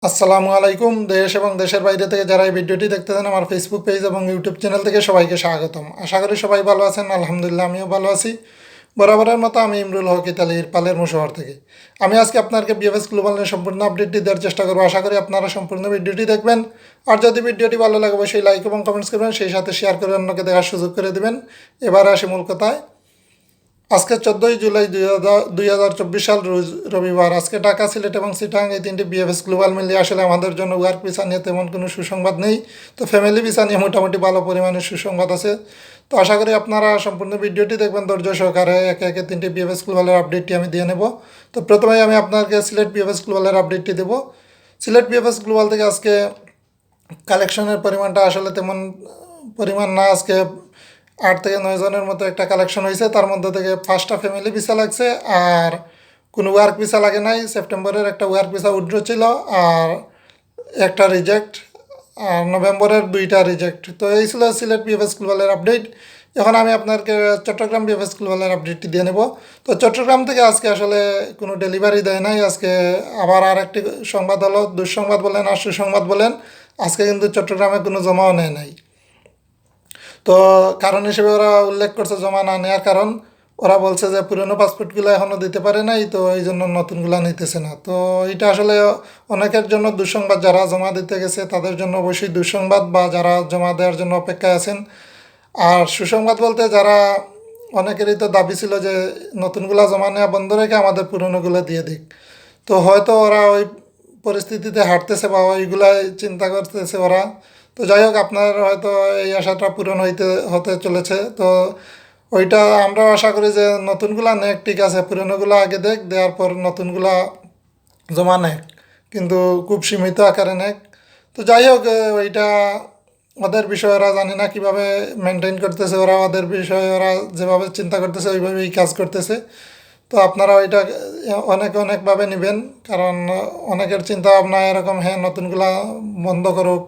আসসালামু আলাইকুম। দেশ এবং দেশের বাইরে থেকে যারা এই ভিডিওটি দেখতেছেন আমার ফেসবুক পেজ এবং ইউটিউব চ্যানেল থেকে সবাইকে স্বাগতম। আশা করি সবাই ভালো আছেন। আলহামদুলিল্লাহ আমিও ভালো আছি। বরাবরের মতো আমি ইমরুল হক ইতালির পালেরমো শহর থেকে। আমি আজকে আপনাকে বিএফএস গ্লোবালের সম্পূর্ণ আপডেটটি দেওয়ার চেষ্টা করবো। আশা করি আপনারা সম্পূর্ণ ভিডিওটি দেখবেন। আর যদি ভিডিওটি ভালো লাগে অবশ্যই লাইক এবং কমেন্টস করবেন, সেই সাথে শেয়ার করে অন্যকে দেখার সুযোগ করে দেবেন। এবার আসি মূল কথায়। আজকে 14 জুলাই 2024 সাল রোজ রবিবার। আজকে ঢাকা, সিলেট এবং চিটাগাং এই তিনটি বিএফএস গ্লোবাল মিলিয়ে আসলে আমাদের জন্য ওয়ার্ক ভিসা নিয়ে তেমন কোনো সুসংবাদ নেই। তো ফ্যামিলি ভিসা নিয়ে মোটামুটি ভালো পরিমাণে সুসংবাদ আছে। তো আশা করি আপনারা সম্পূর্ণ ভিডিওটি দেখবেন ধৈর্য সহকারে। একে একে তিনটি বিএফএস গ্লোবালের আপডেটটি আমি দিয়ে নেব। তো প্রথমেই আমি আপনাকে সিলেট বিএফএস গ্লোবালের আপডেটটি দেবো। সিলেট বিএফএস গ্লোবাল থেকে আজকে কালেকশনের পরিমাণটা আসলে তেমন পরিমাণ না। আজকে 8 থেকে 9 জনের মতো একটা কালেকশন হয়েছে। তার মধ্যে থেকে 5টা ফ্যামিলি ভিসা লাগছে আর কোনো ওয়ার্ক ভিসা লাগে নাই। সেপ্টেম্বরের একটা ওয়ার্ক ভিসা উইথড্র ছিল আর একটা রিজেক্ট, আর নভেম্বরের 2টা রিজেক্ট। তো এই ছিল সিলেট বিএফএস গ্লোবালের আপডেট। এখন আমি আপনাকে চট্টগ্রাম বিএফএস গ্লোবালের আপডেটটি দিয়ে নেব। তো চট্টগ্রাম থেকে আজকে আসলে কোনো ডেলিভারি দেয় নাই। আজকে আবার আর একটি সংবাদ হলো, দুঃসংবাদ বলেন আর সুসংবাদ বলেন, আজকে কিন্তু চট্টগ্রামে কোনো জমাও নেয় নাই। তো কারণ হিসেবে ওরা উল্লেখ করছে জমা না নেওয়ার কারণ। ওরা বলছে যে পুরনো পাসপোর্টগুলো এখনও দিতে পারে নাই, তো এই জন্য নতুনগুলো নিতেছে না। তো এটা আসলে অনেকের জন্য দুঃসংবাদ। যারা জমা দিতে গেছে তাদের জন্য অবশ্যই দুঃসংবাদ, বা যারা জমা দেওয়ার জন্য অপেক্ষায় আছেন। আর সুসংবাদ বলতে যারা, অনেকেরই তো দাবি ছিল যে নতুনগুলো জমা নেওয়া বন্ধ রেখে আমাদের পুরনোগুলো দিয়ে দিক। তো হয়তো ওরা ওই পরিস্থিতিতে হাঁটতেছে বা ওইগুলাই চিন্তা করতেছে ওরা। তো যাই হোক, আপনার হয়তো এই আশাটা পূরণ হতে চলেছে। তো ওইটা আমরাও আশা করি যে নতুনগুলা নেক, ঠিক আছে, পুরনোগুলো আগে দেওয়ার পর নতুনগুলা জমা নেক, কিন্তু খুব সীমিত আকারে নেক। তো যাই হোক, ওইটা ওদের বিষয়ে ওরা জানি না কীভাবে মেনটেন করতেছে। ওরা ওদের বিষয়ে ওরা যেভাবে চিন্তা করতেছে ওইভাবেই কাজ করতেছে। তো আপনারা ওইটা অনেকভাবে নেবেন, কারণ অনেকের চিন্তা ভাবনা এরকম, হ্যাঁ নতুনগুলা বন্ধ করুক,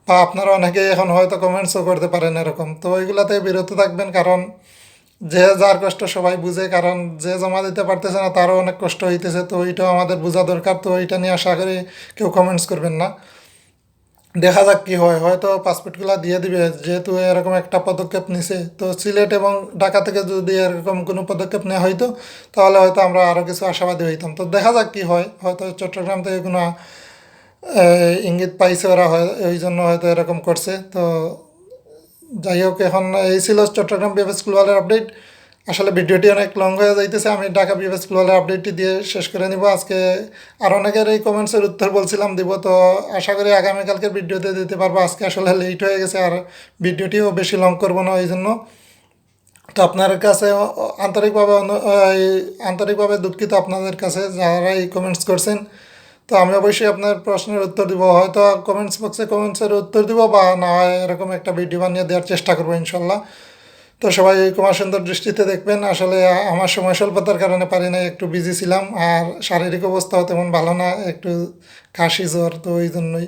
বা আপনারা অনেকেই এখন হয়তো কমেন্টসও করতে পারেন এরকম। তো ওইগুলাতে বিরত থাকবেন, কারণ যে যার কষ্ট সবাই বুঝে। কারণ যে জমা দিতে পারতেছে না তারও অনেক কষ্ট হইতেছে। তো ওইটাও আমাদের বোঝা দরকার। তো ওইটা নিয়ে আশা করি কেউ কমেন্টস করবেন না। দেখা যাক কী হয়, হয়তো পাসপোর্টগুলো দিয়ে দিবে, যেহেতু এরকম একটা পদক্ষেপ নিছে। তো সিলেট এবং ঢাকা থেকে যদি এরকম কোনো পদক্ষেপ নেওয়া হইতো তাহলে হয়তো আমরা আরও কিছু আশাবাদী হইতাম। তো দেখা যাক কী হয়। হয়তো চট্টগ্রাম থেকে কোনো ইঙ্গিত পাইছে ওরা, হয় ওই জন্য হয়তো এরকম করছে। তো যাই হোক, এখন এই ছিল চট্টগ্রাম বিএফএস গ্লোবালের আপডেট। আসলে ভিডিওটি অনেক লং হয়ে যাইতেছে, আমি ঢাকা বিএফএস গ্লোবালের আপডেটটি দিয়ে শেষ করে নিব আজকে। আর অনেকের এই কমেন্টসের উত্তর বলছিলাম দিব, তো আশা করি আগামীকালকের ভিডিওতে দিতে পারবো। আজকে আসলে লেট হয়ে গেছে, আর ভিডিওটিও বেশি লং করবো না এই জন্য। তো আপনার কাছে আন্তরিকভাবে দুঃখিত আপনাদের কাছে যারা এই কমেন্টস করছেন। তো আমি অবশ্যই আপনার প্রশ্নের উত্তর দিব, হয়তো কমেন্টস বক্সে কমেন্টসের উত্তর দিব, বা না হয় এরকম একটা ভিডিও বানিয়ে দেওয়ার চেষ্টা করবো ইনশাল্লাহ। তো সবাই কুমার সুন্দর দৃষ্টিতে দেখবেন। আসলে আমার সময় স্বল্পতার কারণে পারি না, একটু বিজি ছিলাম, আর শারীরিক অবস্থাও তেমন ভালো না, একটু কাশি জ্বর, তো ওই জন্যই।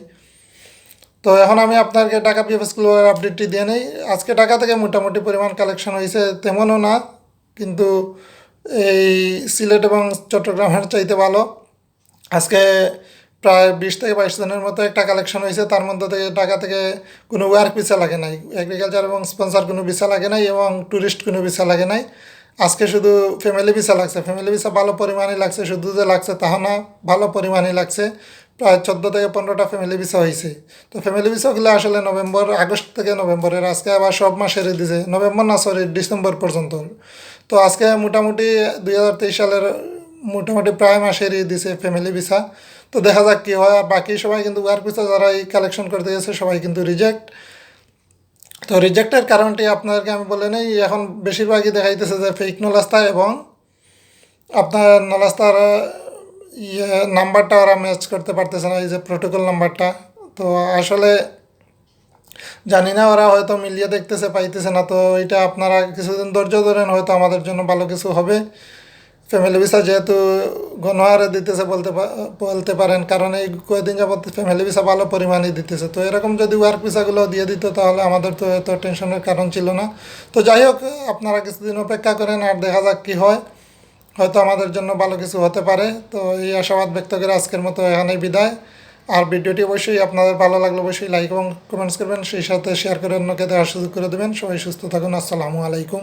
তো এখন আমি আপনাকে ঢাকা বিএফএস গ্লোবাল আপডেটটি দিয়ে নেই। আজকে ঢাকা থেকে মোটামুটি পরিমাণ কালেকশন হয়েছে, তেমনও না, কিন্তু এই সিলেট এবং চট্টগ্রামের চাইতে ভালো। আজকে প্রায় 20 থেকে 22 জনের মতো একটা কালেকশন হয়েছে। তার মধ্যে থেকে ঢাকা থেকে কোনো ওয়ার্ক ভিসা লাগে নাই, এগ্রিকালচার এবং স্পন্সর কোনো ভিসা লাগে নাই, এবং ট্যুরিস্ট কোনো ভিসা লাগে নাই। আজকে শুধু ফ্যামিলি ভিসা লাগছে। ফ্যামিলি ভিসা ভালো পরিমাণে লাগছে, শুধু যে লাগছে তাহা না, ভালো পরিমাণে লাগছে। প্রায় 14 থেকে 15টা ফ্যামিলি ভিসা হয়েছে। তো ফ্যামিলি ভিসাগুলো আসলে আগস্ট থেকে নভেম্বরের, আজকে আবার সব মাসেরই দিছে, নভেম্বর না সরি ডিসেম্বর পর্যন্ত। তো আজকে মোটামুটি 2023 সালের মোটামুটি প্রায় মাসেরই দিছে ফ্যামিলি ভিসা। তো দেখা যাক কী হয়। আর বাকি সবাই কিন্তু ওয়ার্ক ভিসা যারা এই কালেকশন করতে গেছে সবাই কিন্তু রিজেক্ট। তো রিজেক্টের কারণটি আপনাদেরকে আমি বলে নেই। এখন বেশিরভাগই দেখাইতেছে যে ফেক নলাস্তা, এবং আপনার নলাস্তার নাম্বারটা ওরা ম্যাচ করতে পারতেছে না, এই যে প্রোটোকল নাম্বারটা। তো আসলে জানি না, ওরা হয়তো মিলিয়ে দেখতেছে, পাইতেছে না। তো এটা আপনারা কিছুদিন ধৈর্য ধরেন, হয়তো আমাদের জন্য ভালো কিছু হবে। ফ্যামিলি ভিসা যেহেতু গণহারে দিতেছে বলতে পারেন, কারণ এই কয়েকদিন যাবত ফ্যামিলি ভিসা ভালো পরিমাণে দিতেছে। তো এরকম যদি ওয়ার্ক ভিসাগুলো দিয়ে দিত তাহলে আমাদের তো এত টেনশনের কারণ ছিল না। তো যাই হোক, আপনারা কিছুদিন অপেক্ষা করেন, আর দেখা যাক কী হয়। হয়তো আমাদের জন্য ভালো কিছু হতে পারে। তো এই আশাবাদ ব্যক্ত করে আজকের মতো এখানেই বিদায়। আর ভিডিওটি অবশ্যই আপনাদের ভালো লাগলে অবশ্যই লাইক এবং কমেন্টস করবেন, সেই সাথে শেয়ার করে অন্যকে দেখার সুযোগ করে দেবেন। সবাই সুস্থ থাকুন। আসসালামু আলাইকুম।